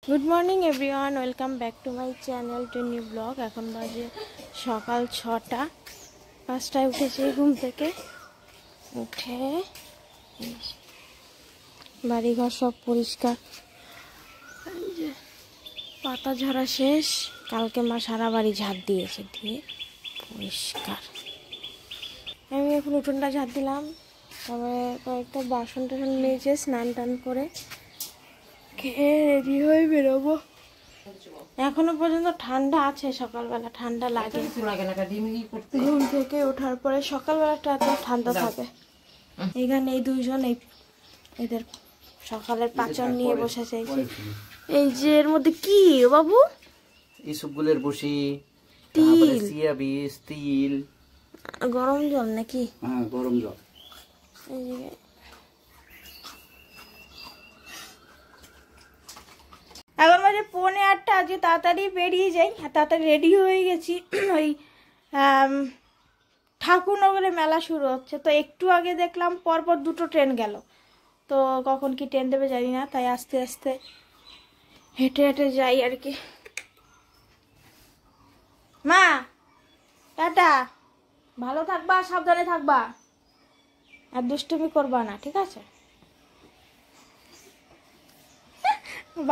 Good morning everyone, welcome back to my channel to new blog. এখন বাজে সকাল 6টা। 5টায় উঠেছি ঘুম থেকে। উঠে বাড়িঘর সব পরিষ্কার, পাতা ঝরা শেষ। কালকে মা সারা বাড়ি ঝাড় দিয়েছে, দিয়ে পরিষ্কার। আমি এখন উঠোনটা ঝাড় দিলাম, তারপরে কয়েকটা বাসন টাসন নিয়েছে, স্নান টান করে খেয়ে রেডি হয়ে বেরোবো। এখনো পর্যন্ত ঠান্ডা আছে, সকালবেলা ঠান্ডা লাগে। ঘুম থেকে ওঠার পরে সকালবেলাটা এত ঠান্ডা থাকে। এখানে এই দুইজন এদের সকালের পাচন নিয়ে বসেছে। এই যে এর মধ্যে কি বাবু? ইসবগুলের বসি, তিল, চিয়া বীজ, তিল, গরম জল নাকি? হ্যাঁ গরম জল। এই যে এখন বাজে 7:45। আজকে তাড়াতাড়ি বেরিয়ে যাই, তাড়াতাড়ি রেডি হয়ে গেছি। ওই ঠাকুরনগরে মেলা শুরু হচ্ছে, তো একটু আগে দেখলাম পরপর 2টো ট্রেন গেল। তো কখন কি ট্রেন দেবে জানি না, তাই আস্তে আস্তে হেঁটে হেঁটে যাই আর কি। মা টাটা, ভালো থাকবা, সাবধানে থাকবা, আর দুষ্টুমি করবা না, ঠিক আছে?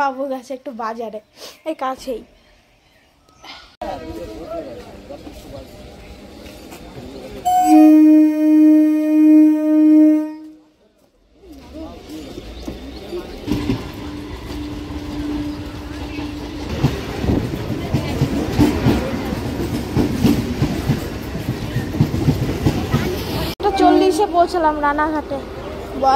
বাবু গেছে একটু বাজারে, এই কাছেই। পৌঁছলাম রানাঘাটে।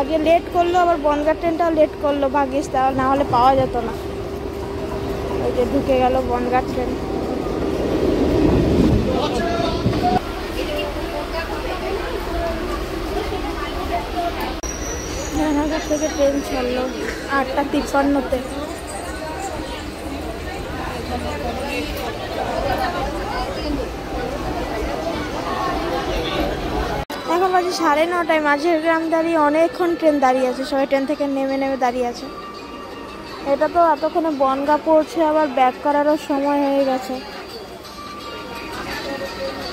আগে লেট করলো, আবার বনগাঁ ট্রেনটাও লেট করলো, ভাগিস, তাহলে না হলে পাওয়া যেত না। ওই যে ঢুকে গেল বনগাঁ ট্রেন। রানাঘাট থেকে ট্রেন ছাড়লো 8:53-তে। এখন বাজে 9:30। মাঝের গ্রাম দাঁড়িয়ে অনেকক্ষণ ট্রেন দাঁড়িয়ে আছে, সবাই ট্রেন থেকে নেমে নেমে দাঁড়িয়ে আছে। এটা তো এতক্ষণে বনগাঁ পৌঁছে আবার ব্যাক করারও সময় হয়ে গেছে,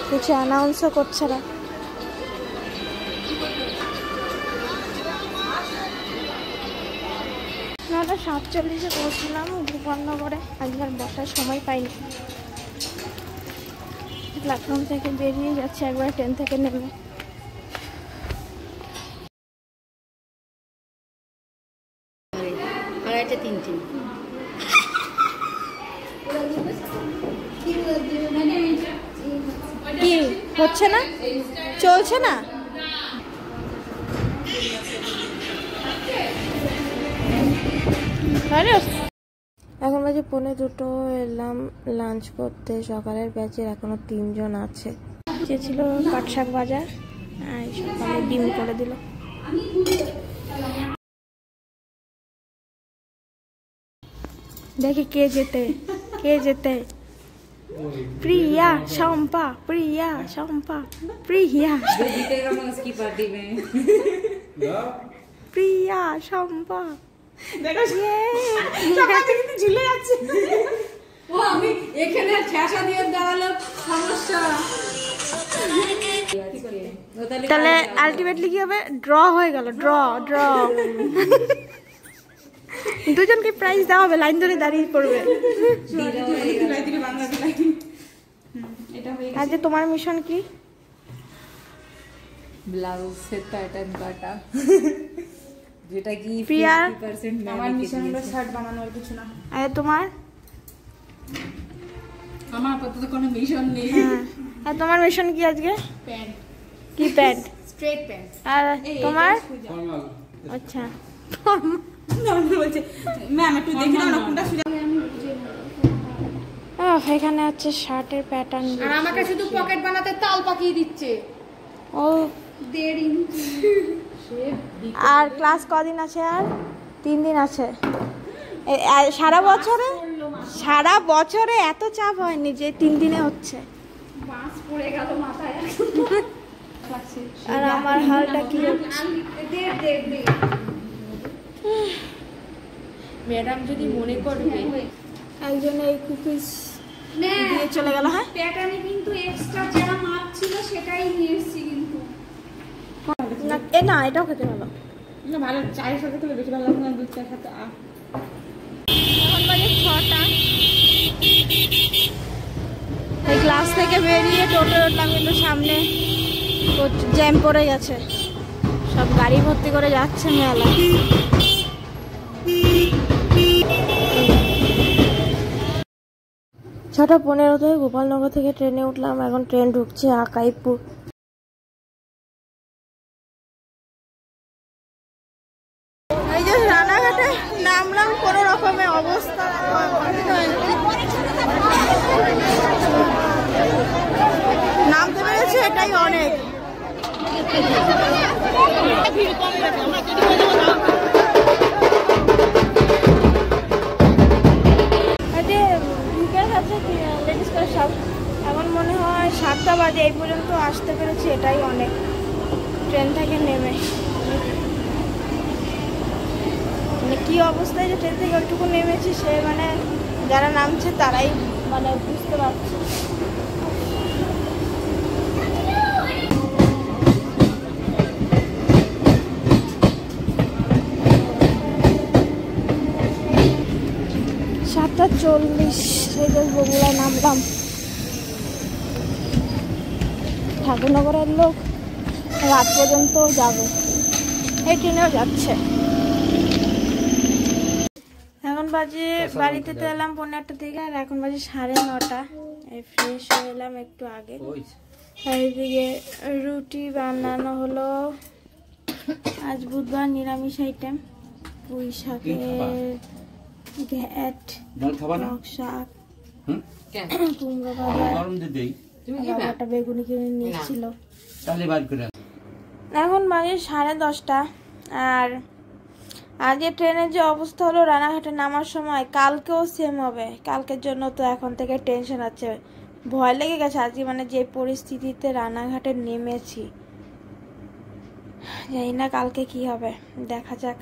কিছু অ্যানাউন্সও করছে না। 9:47-এ পৌঁছলাম গোপালনগরে। আজকে আর বসার সময় পাইনি, প্ল্যাটফর্ম থেকে বেরিয়ে যাচ্ছে একবার ট্রেন থেকে নেমে। কি হচ্ছে না, চলছে না? এখন বাজে 1:45। এলাম লাঞ্চ করতে, সকালের ব্যাচের এখনো 3 জন আছে। যে ছিল পাটশাক ভাজা, সকালে ডিম করে দিল। দেখি কে যেতে, কে যেতে। प्रिया शंपा, प्रिया शंपा, प्रिया प्रिया शंपा। দেখো সকালে কিন্তু ঝুলে যাচ্ছে। ও আমি এখানে ছেঁচা দিয়ে দাঁড়ালো, সমস্যা। তাহলে আলটিমেটলি কি হবে? ড্র হয়ে গেল, ড্র ড্র। দুজনকে প্রাইজ দেওয়া হবে, লাইন ধরে দাঁড়িয়ে পড়বে। আজ তোমার মিশন কি? ব্লাউজের প্যাটার্ন কাটা, যেটা কি প্রিয়া? 50% আমার মিশন হলো শার্ট বানানো, আর কিছু না। আর তোমার? আমার আপাতত কোনো মিশন নেই। আর তোমার মিশন কি আজকে? প্যান্ট। কি প্যান্ট? Straight pant. আর তোমার? আচ্ছা, এখানে হচ্ছে শার্টের প্যাটার্ন। আর আমাকে শুধু পকেট বানাতে তাল পাকিয়ে দিচ্ছে। ও 1.5 ইঞ্চি। আর ক্লাস কদিন আছে? আর 3 দিন আছে। সারা বছরে এত চাপ হয়নি যে 3 দিনে হচ্ছে। বাস পড়ে গেল মাথায়। আর আমার হালটা কি হচ্ছে? ম্যাডাম যদি মনে করবে একজন এই কুকিজ না দিয়ে চলে গেল। হ্যাঁ প্যাটার্নে কিন্তু এক্সট্রা যা মাপ ছিল সেটাই নিয়ে এসেছি কিন্তু। না এটাও খেতে ভালো। না ভালো, চায়ের সাথে খেলে বেশি ভালো লাগে না দুধ চায়ের সাথে। এখন বাজে 6টা। এই ক্লাস থেকে বেরিয়ে টোটো উঠলাম, কিন্তু সামনে জ্যাম পড়ে গেছে, সব গাড়ি ভর্তি করে যাচ্ছে মেলা। 6:15 গোপালনগর থেকে ট্রেনে উঠলাম, এখন ট্রেন ঢুকছে আকাইপুর। এই যে রানাঘাটে নামলাম, কোনো রকমে অবস্থা নামতে পেরেছে, এটাই অনেক। এখন মনে হয় 7টা বাজে, এই পর্যন্ত আসতে পেরেছি, এটাই অনেক। ট্রেন থেকে নেমে মানে কি অবস্থায় যে ট্রেন থেকে ওইটুকু নেমেছি, সে মানে যারা নামছে তারাই মানে বুঝতে পারছে। সাতটা 40 বগুড়ায় নামলাম। ঠাকুরনগরের লোক রাত পর্যন্ত যাবে, এই ট্রেনেও যাচ্ছে। এখন বাজে, বাড়িতে তো এলাম 1:15 থেকে, আর এখন বাজে 9:30। এই ফ্রেশ হয়ে এলাম একটু আগে। এইদিকে রুটি বানানো হলো, আজ বুধবার, নিরামিষ আইটেম। পুঁই শাকের ঘ্যাট, শাক, কুমড়ো ভাজা, বেগুনি কিনে নিয়েছিল। এখন বাজে 10:30। আর আজকে ট্রেনের যে অবস্থা হলো রানাঘাটে নামার সময়, কালকেও সেম হবে। কালকের জন্য তো এখন থেকে টেনশন আছে, ভয় লেগে গেছে। আজকে মানে যে পরিস্থিতিতে রানাঘাটে নেমেছি, জানি না কালকে কি হবে, দেখা যাক।